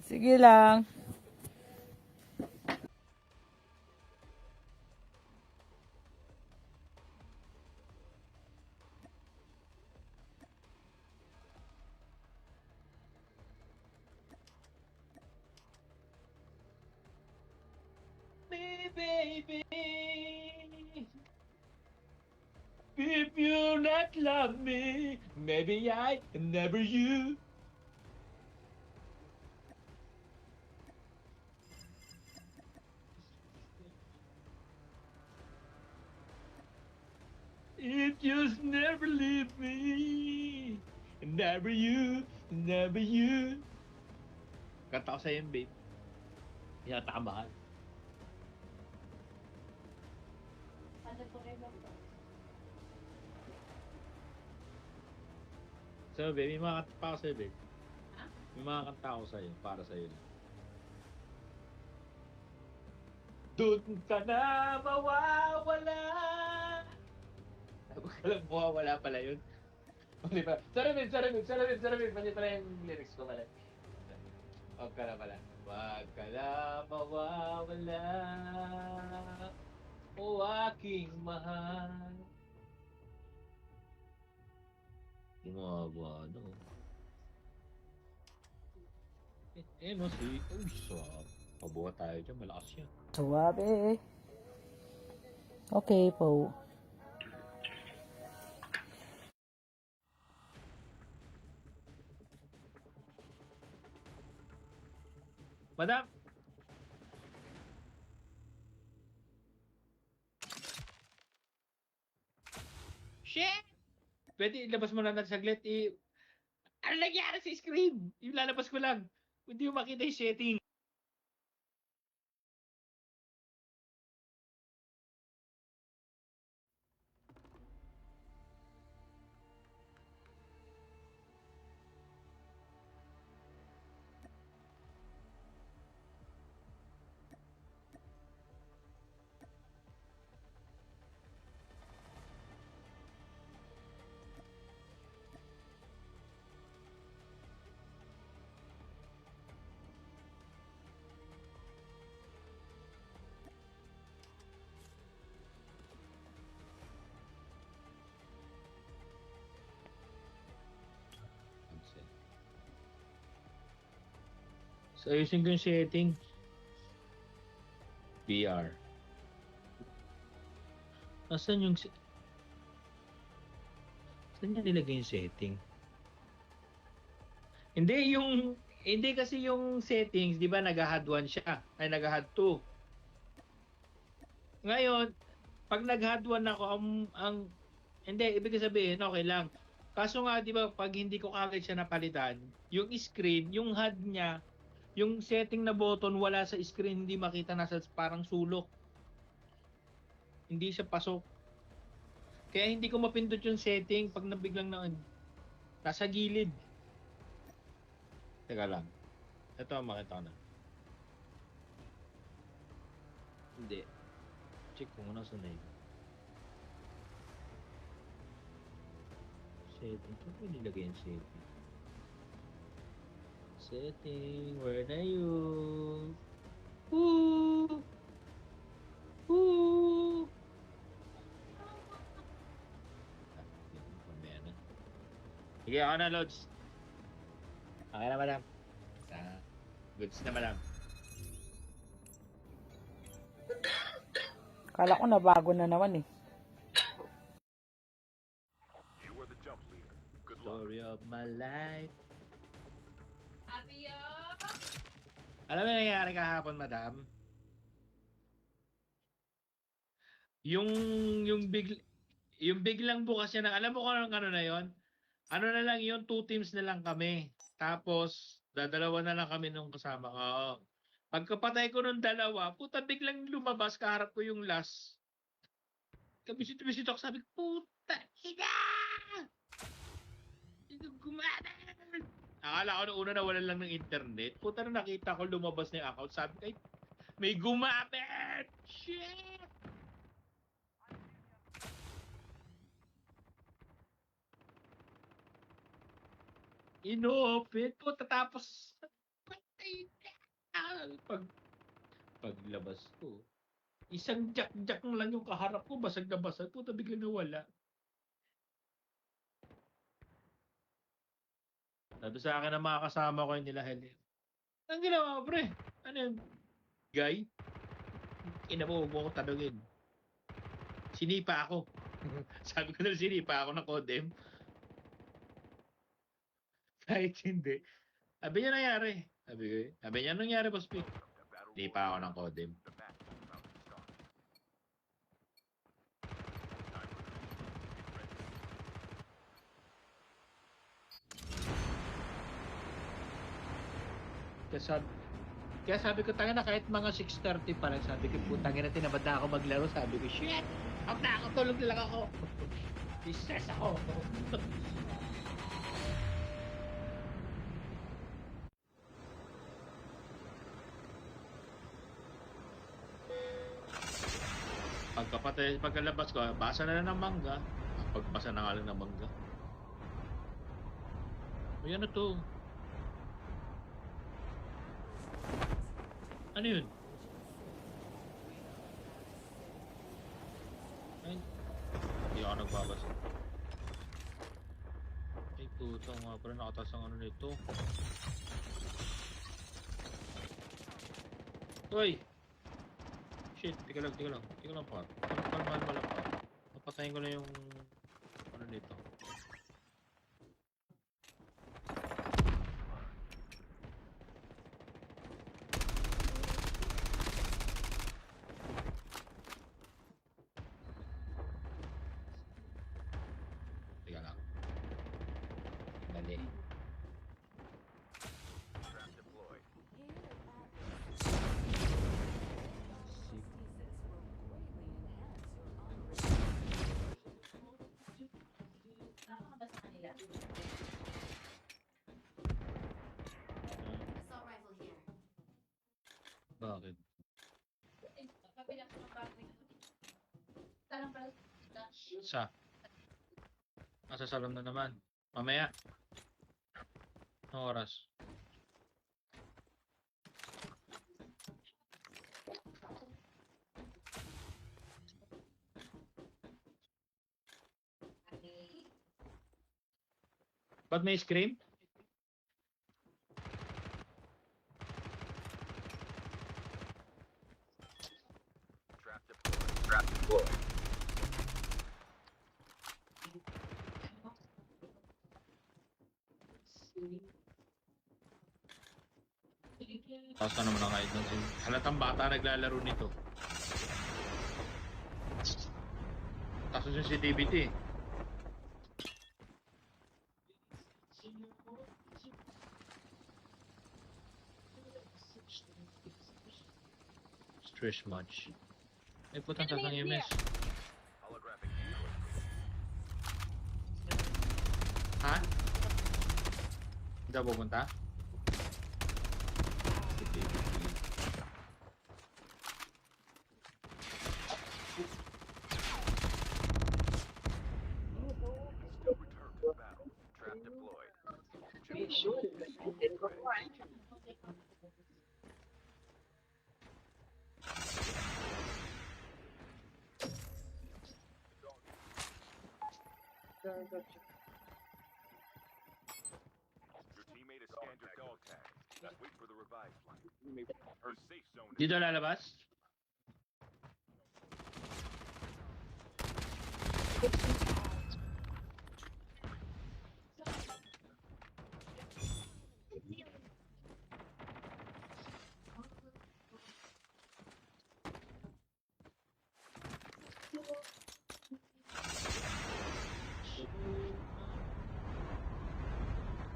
Sige lang. Me, baby. If you not love me, maybe I never you. If you never leave me, never you, never you. Kanta ko sa'yo, babe. Tinatamahan. So, babe, may mga kanta pa ako sa'yo, babe. May mga kanta ako sa'yo, para sa'yo. Doon ka na mawawala. Huwag ka lang mawawala pala yun. Mali pa. Sorry, babe. Mali pala yung lyrics ko pala. Huwag ka na pala. Huwag ka na mawawala. O aking mahal. Gumagawa, no? No, si... Uy, sarap. Pabuha tayo dyan, malakas yan. Suwabe. Okay po. Madam! Shit! Pwede ilabas mo lang natin saglit. Ano nangyari sa screen? Yung lalabas ko lang. Hindi mo makita yung setting. So, ayusin ko yung setting. VR. Asan yung... Saan niya nilagay yung setting? Hindi kasi yung settings, di ba, nag-HUD 1 siya, ay nag-HUD 2. Ngayon, pag nag-HUD 1 ako, hindi, ibig sabihin, okay lang. Kaso nga, di ba, pag hindi ko kagad siya napalitan, yung screen, yung HUD niya, yung setting na button, wala sa screen, hindi makita, nasa parang sulok. Hindi siya pasok. Kaya hindi ko mapindot yung setting pag nabiglang na, nasa gilid. Teka lang. Ito, makita ko na. Hindi. Check ko muna sa name. Setting. Saan ko nilagay yung setting? Setting. Where na you? Woo! Woo! Sige, ako na, Lods. Okay na, madam. Goods na, madam. Kala ko na bago na naman eh. Story of my life. Alam mo yung nangyari kahapon, madam? Yung, yung big, yung biglang bukas niya alam mo kung ano na yon? Ano na lang yun, 2 teams na lang kami. Tapos, dadalawa na lang kami nung kasama ko. Pagkapatay ko nung dalawa, puta biglang lumabas, kaharap ko yung last. Kabisit-bisit ako, sabi ko, puta, ina! Gumana! Akala ko nung una na wala lang ng internet. Puta na nakita ko lumabas na yung account. Sabi ko, may gumamit! Shit! Inopit. Puta tapos, Ay, paglabas ko, isang jack-jack lang yung kaharap ko, basag na basag. Puta, bigla nawala. Sabi sa akin ng mga kasama ko yung nila Helen. Ang ginawa, pre? Ano yun? Guy? Inabuo mo ko tanungin. Sinipa ako. Sabi ko na sinipa ako ng Codem. Kahit hindi. Sabi niya nangyari. Sabi niya nangyari, Boss P. Sinipa ako ng Codem. Kaya sabi ko, tanga na kahit mga 6:30 pa lang, sabi ko, putang ina, tinamad na ako maglaro. Sabi ko, shit! Out na ako, tulog na lang ako. Stress ako. Pagkalabas ko, basa na lang ng mangga. Pagbasa na nga lang ng mangga. Ayan na to. Ano yun? Ay, hindi ako nagbabasa. Ay, puto nga pala, nakatas ang ano nito. Uy! Shit, tika lang pa. Kalmahan mo lang pa. Napatayin ko na yung ano nito. Tika lang. Dali. Bakit? Nasa salon na naman. Mamaya. Anong oras? Ba't may scream? Trap deployed. Tapos na naman ang kahit nun. Halatang bata naglalaro nito. Tapos yung CCTV. Stress much. Ay putang tatang MS. Holographic Ha? Hindi ako pupunta? still return to battle. Trap deployed. Your teammate has scanned your dog tag. Let's wait for the revive flight. Her safe zone is Dito lalabas?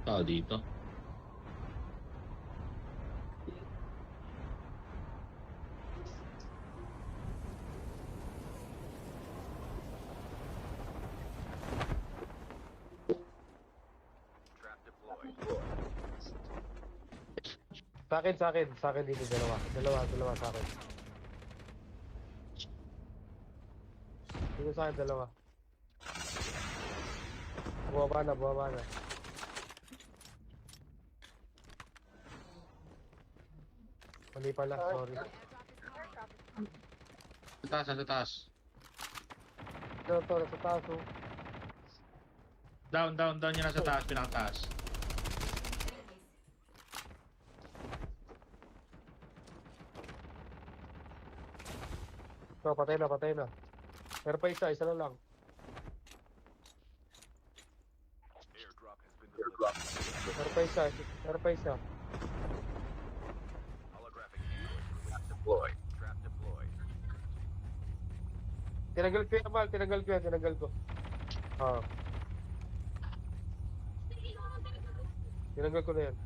Tao dito. trap deployed. Sa akin dito, dalawa sa akin. Dito sa akin, dalawa. Buwaba na. Mali pala, sorry. Sa taas, sa taas. Ito, nasa taas oh. Down yun nasa taas, pinakataas. So, patay na. Pero pa isa na lang. Airdrop has been delivered. Pero pa isa. Holographic decoys deployed. Trap deployed. Tinagal ko yan, Mal. Tinagal ko. Ah. Tinagal ko na yan.